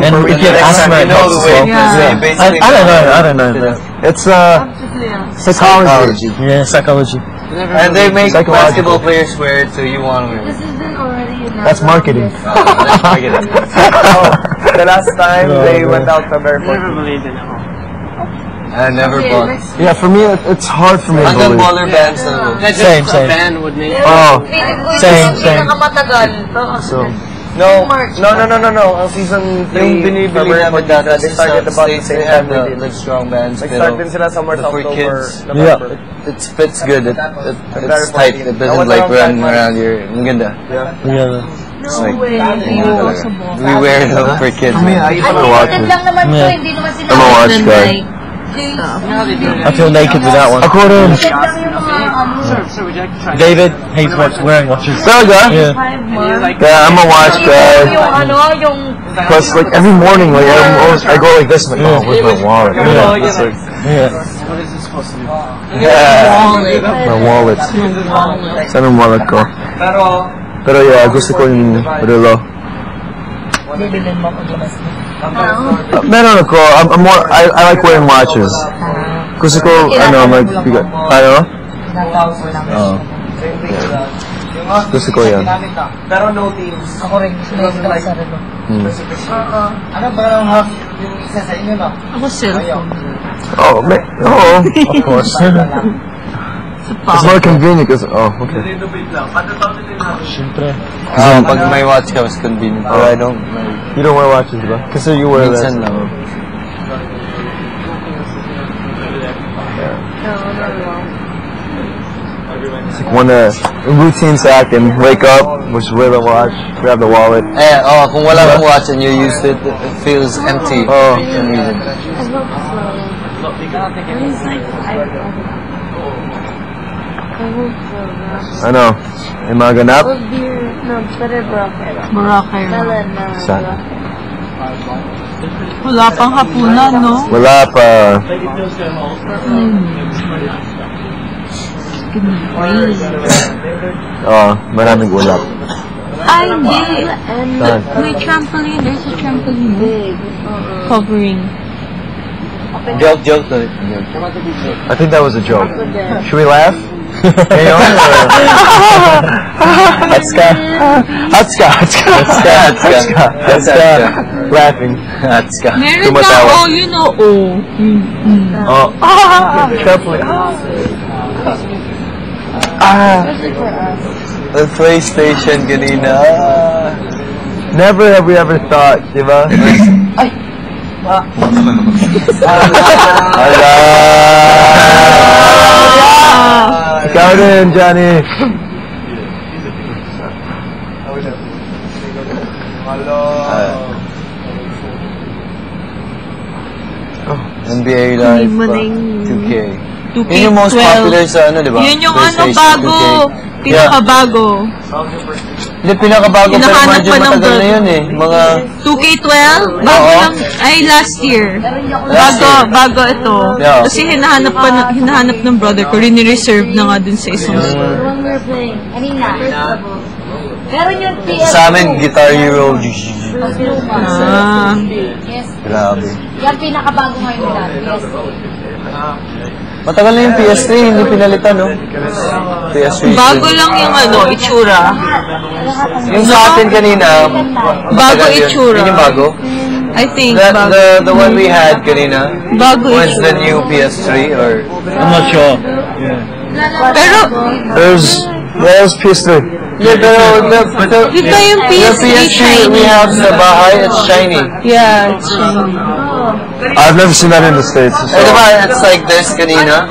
And if you have asthma, it helps as well. I don't know. It's psychology. Yeah, psychology. And they make basketball players wear it, so you want to wear it. That's marketing. That's marketing. The last time they went out to barefoot. I never bought. Yeah, for me, it's hard for me to believe. Baller bands. Same. Oh, same. So. No. Ang season 3, Yung binibili namin dati, they started about the same time the strong bands. Nag-start din sila somewhere sa for October, kids. November. It fits good. It's tight. It doesn't like run around your. Ang ganda. Yeah. It's like, we wear it for kids. I mean, I watch it. I'm a watch guy. I feel naked with that one. Ako rin. David hates wearing watches. Talaga? Yeah. Yeah, I'm a watch guy. Plus, like every morning, like I go like this, I'm like, oh, where's my wallet? My wallet. Saan ang wallet ko? Pero yeah, gusto ko yung relo. Meron ako. I like wearing watches. Gusto ko, magbigat. Ano? Oh. Yeah. Gusto ko yan. Pero no teams. Ako rin. Ano ba ang yung isa sa inyo, no? Ako cellphone. Oh, of course. It's more convenient because, okay. Siyempre. Pag may watch ka, mas convenient. Pero I don't. You don't wear watches, ba? Kasi you wear that. Minsan lang. It's like when routine sa akin, wake up, just wear the watch, grab the wallet. Kung wala kang watch and you used it, it feels empty. Oh. Ano? May mga ganap? Boracay. Saan? Wala pang hapunan, no? Wala pa. Maraming ulap. Ay, hindi. May trampoline. There's a trampoline. Covering. Joke. I think that was a joke. Should we laugh? Hatska. Laughing. Hatska. Meron ka, you know, Carefully. The PlayStation kanina. Never have we ever thought, diba? Ikaw din, Johnny. NBA Live 2K. Yun yung most 2K12. popular sa diba? Yun yung bago. Pinakabago. Hindi, pinakabago pero Hinahanap medyo pa ng matagal na yun eh. Mga 2K12? Bago lang. Ay, last year. Bago ito. Yeah. Kasi hinahanap ng brother ko. Rini-reserve na nga dun sa isang store. sa amin, Guitar Hero. Grabe. Yan pinakabago ngayon nila. Matagal na yung PS3, hindi pinalitan, no? PS3. Bago lang yung itsura. Yung sa atin kanina, Bago itsura. Yun yung bago? I think, bago. The one we had kanina, Bago when's itsura. the new PS3 or? I'm not sure. Pero, There's PS3. Yeah, pero di ba yung the PS3 PS3 shiny? we have sa bahay, it's shiny. Yeah, it's shiny. I've never seen that in the States. So. Eh, diba, it's like this kanina?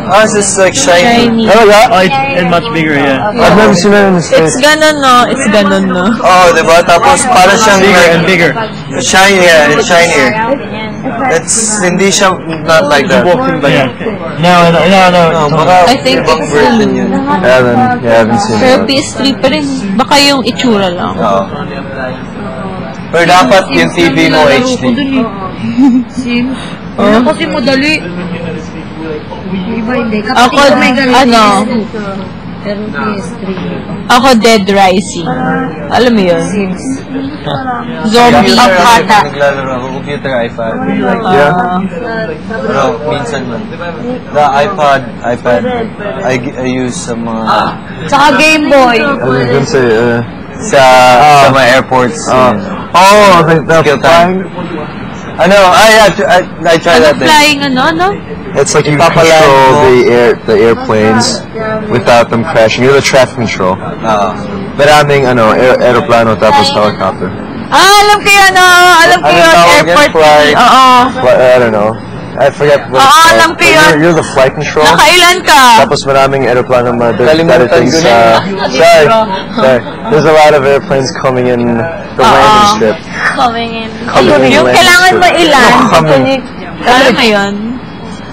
Ours is like shiny. And much bigger, yeah. I've never seen that in the It's States. ganon, no? It's ganon, no? Oh, diba? Tapos para siyang Bigger. It's shiny, yeah, it's shinier. It's hindi siya not like that. No. No, baka I think ibang it's version yun. I haven't seen Pero that. PS3 pa rin. Baka yung itsura lang. Oo. Pero dapat yung TV mo HD. Sim. Kasi madali. Iba hindi. Ako, Pero PS3. Ako Dead Rising. Alam mo yun? Zombie. Ata. Naglalaro ako, computer, iPad. Yeah. Pero, minsan man. The iPad, I use sa mga... Tsaka Game Boy. I was gonna say, sa mga airports. I think that's Skill time. flying. I tried that thing. Flying ano? It's like you control the airplanes without them crashing. You're the traffic control. Maraming aeroplano tapos helicopter. Alam ko yun, alam ko yun, airport. Oo. I don't know. I forget what Oo, it's alam ko called. yun. You're the flight control. Nakailan ka? Tapos maraming aeroplano Kalimutan things. ko na. Sorry. There's a lot of airplanes coming in the landing strip. Coming in. Yung kailangan mo ilan? Coming. Alam mo yun?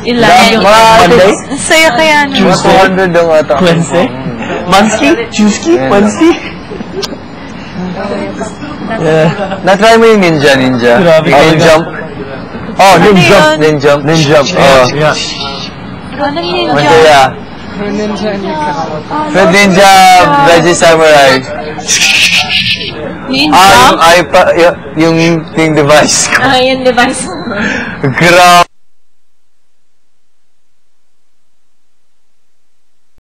Ilan? Monday? Saya kaya naman. 200 ang ata. Wednesday? Monthly? Tuesday? Wednesday? Yeah. Na-try mo yung ninja. Grabe. Ninjump. Oh, yun? Ninjump. Yeah. Anong ninja? Ninja. Fruit Ninja, Veggie Samurai. Ninja? Yung device ko. Yung device. Grabe.